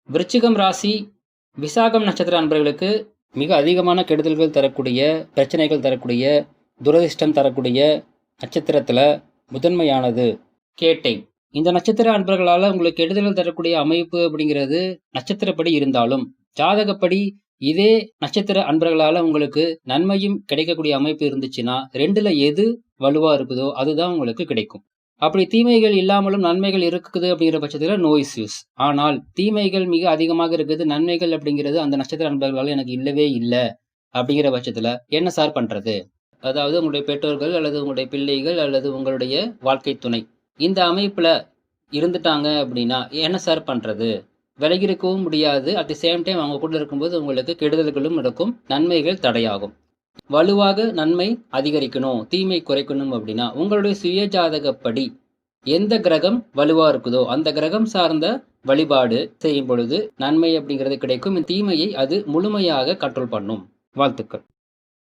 விருச்சிகம் ராசி விசாகம் நட்சத்திர அன்பர்களுக்கு மிக அதிகமான கெடுதல்கள் தரக்கூடிய, பிரச்சனைகள் தரக்கூடிய, துரதிர்ஷ்டம் தரக்கூடிய நட்சத்திரத்தில் முதன்மையானது கேட்டை. இந்த நட்சத்திர அன்பர்களால் உங்களுக்கு கெடுதல்கள் தரக்கூடிய அமைப்பு அப்படிங்கிறது நட்சத்திரப்படி இருந்தாலும், ஜாதகப்படி இதே நட்சத்திர அன்பர்களால் உங்களுக்கு நன்மையும் கிடைக்கக்கூடிய அமைப்பு இருந்துச்சுன்னா, ரெண்டுல எது வலுவா இருக்குதோ அதுதான் உங்களுக்கு கிடைக்கும். அப்படி தீமைகள் இல்லாமலும் நன்மைகள் இருக்குது அப்படிங்கிற பட்சத்தில் நோ இஸ்யூஸ். ஆனால் தீமைகள் மிக அதிகமாக இருக்குது, நன்மைகள் அப்படிங்கிறது அந்த நட்சத்திர அன்பர்களால் எனக்கு இல்லவே இல்லை அப்படிங்கிற பட்சத்தில் என்ன சார் பண்றது? அதாவது உங்களுடைய பெற்றோர்கள் அல்லது உங்களுடைய பிள்ளைகள் அல்லது உங்களுடைய வாழ்க்கை துணை இந்த அமைப்புல இருந்துட்டாங்க அப்படின்னா என்ன சார் பண்றது? விலகி இருக்கவும் முடியாது. அட் தி சேம் டைம் அவங்க கூட இருக்கும்போது உங்களுக்கு கெடுதல்களும் நடக்கும், நன்மைகள் தடையாகும். வலுவாக நன்மை அதிகரிக்கணும், தீமை குறைக்கணும் அப்படின்னா உங்களுடைய சுய ஜாதகப்படி எந்த கிரகம் வலுவா இருக்குதோ அந்த கிரகம் சார்ந்த வழிபாடு செய்யும் பொழுது நன்மை அப்படிங்கிறது கிடைக்கும். தீமையை அது முழுமையாக கண்ட்ரோல் பண்ணும். வாழ்த்துக்கள்.